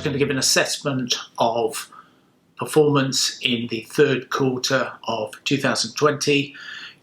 just going to give an assessment of performance in the third quarter of 2020.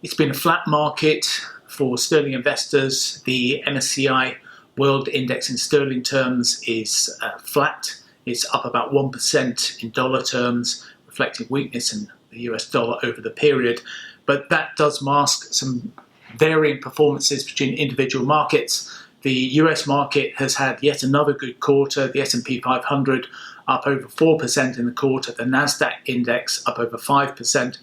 It's been a flat market for sterling investors. The MSCI World Index in sterling terms is flat. It's up about 1% in dollar terms, reflecting weakness in the US dollar over the period. But that does mask some varying performances between individual markets. The US market has had yet another good quarter. The S&P 500 up over 4% in the quarter. The Nasdaq index up over 5%.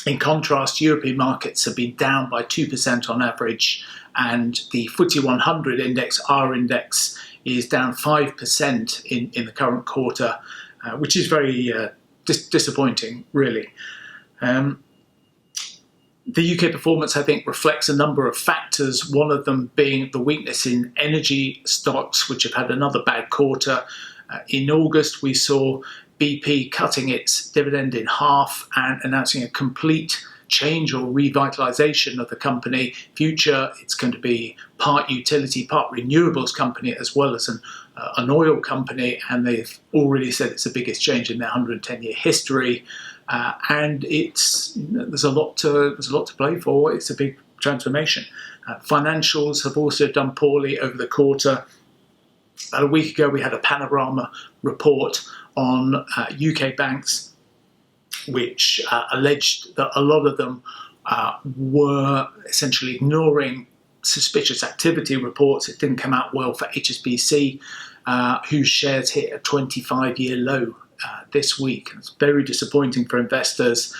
In contrast, European markets have been down by 2% on average, and the FTSE 100 index, our index, is down 5% in the current quarter, which is very disappointing, really. The UK performance, I think, reflects a number of factors, one of them being the weakness in energy stocks, which have had another bad quarter. In August, we saw BP cutting its dividend in half and announcing a complete change or revitalisation of the company. Future, it's going to be part utility, part renewables company, as well as an oil company, and they've already said it's the biggest change in their 110-year history. And there's a lot to play for. It's a big transformation. Financials have also done poorly over the quarter. About a week ago, we had a panorama report on UK banks, which alleged that a lot of them were essentially ignoring suspicious activity reports. It didn't come out well for HSBC, whose shares hit a 25-year low this week. It's very disappointing for investors.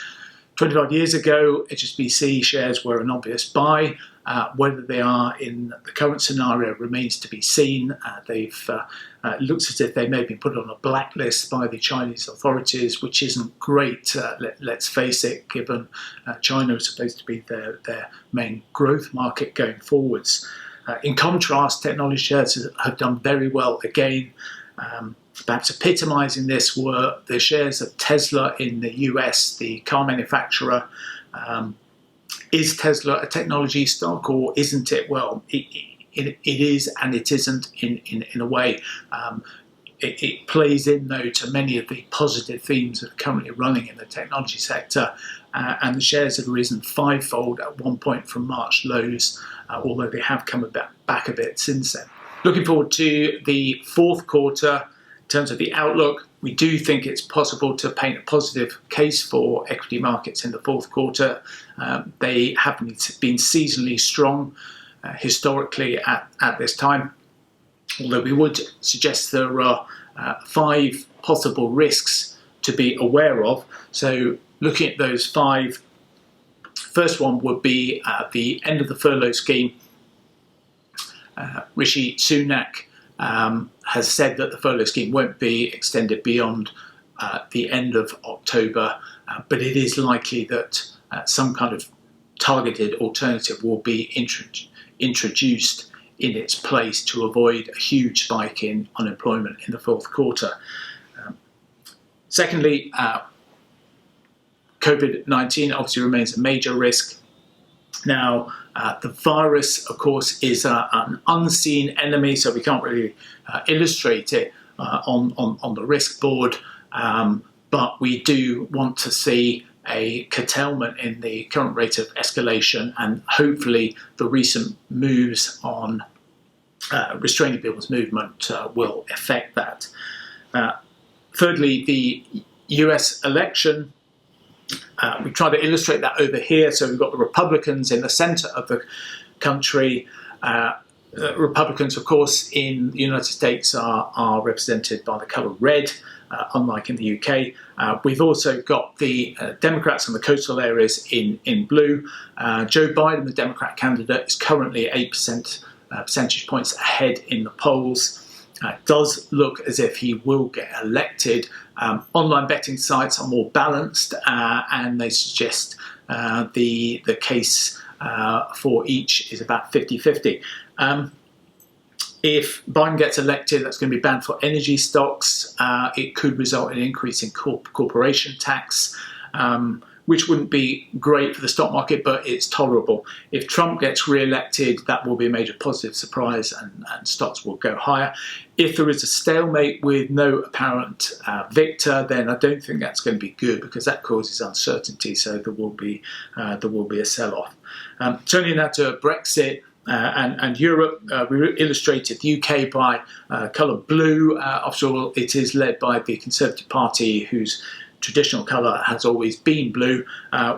25 years ago, HSBC shares were an obvious buy. Whether they are in the current scenario remains to be seen. It looks as if they may be put on a blacklist by the Chinese authorities, which isn't great, let's face it, given China is supposed to be their main growth market going forwards. In contrast, technology shares have done very well again. Perhaps epitomising this were the shares of Tesla in the US, the car manufacturer. Is Tesla a technology stock or isn't it? Well, it is and it isn't in a way. It plays in, though, to many of the positive themes that are currently running in the technology sector. And the shares have risen fivefold at one point from March lows, although they have come back a bit since then. Looking forward to the fourth quarter. In terms of the outlook, we do think it's possible to paint a positive case for equity markets in the fourth quarter. They have been seasonally strong historically at this time, although we would suggest there are 5 possible risks to be aware of. So looking at those 5, first one would be the end of the furlough scheme. Rishi Sunak has said that the furlough scheme won't be extended beyond the end of October, but it is likely that some kind of targeted alternative will be introduced in its place to avoid a huge spike in unemployment in the fourth quarter. Secondly, COVID-19 obviously remains a major risk. Now, the virus, of course, is an unseen enemy, so we can't really illustrate it on the risk board, but we do want to see a curtailment in the current rate of escalation, and hopefully the recent moves on restraining people's movement will affect that. Thirdly, the US election. We try to illustrate that over here. So we've got the Republicans in the centre of the country. Republicans, of course, in the United States are represented by the colour red, unlike in the UK. We've also got the Democrats in the coastal areas in blue. Joe Biden, the Democrat candidate, is currently 8 percentage points ahead in the polls. It does look as if he will get elected. Online betting sites are more balanced, and they suggest the case for each is about 50-50. If Biden gets elected, that's going to be banned for energy stocks. It could result in an increase in corporation tax. which wouldn't be great for the stock market, but it's tolerable. If Trump gets re-elected, that will be a major positive surprise, and stocks will go higher. If there is a stalemate with no apparent victor, then I don't think that's going to be good, because that causes uncertainty. So there will be a sell-off. Turning now to Brexit. And Europe, we illustrated the UK by colour blue. After all, it is led by the Conservative Party, whose traditional colour has always been blue.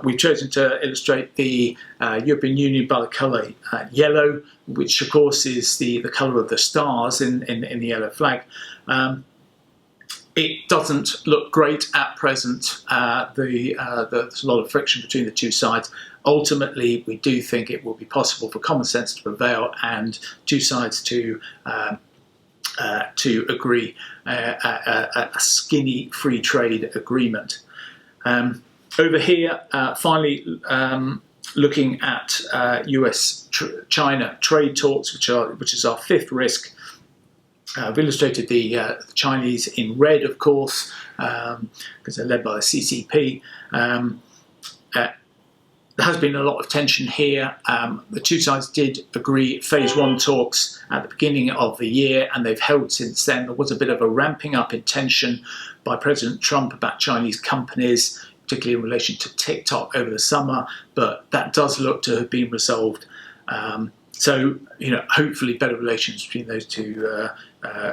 We've chosen to illustrate the European Union by the colour yellow, which of course is the colour of the stars in the yellow flag. It doesn't look great at present. There's a lot of friction between the two sides. Ultimately, we do think it will be possible for common sense to prevail and two sides to agree a skinny free trade agreement. Over here, finally, looking at US-China trade talks, which is our fifth risk. I've illustrated the Chinese in red, of course, because they're led by the CCP. There has been a lot of tension here. The two sides did agree phase one talks at the beginning of the year, and they've held since then. There was a bit of a ramping up in tension by President Trump about Chinese companies, particularly in relation to TikTok over the summer, but that does look to have been resolved. So, hopefully better relations between those two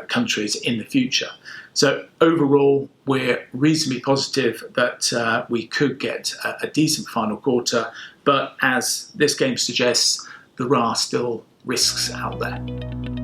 countries in the future. So overall, we're reasonably positive that we could get a decent final quarter, but as this game suggests, there are still risks out there.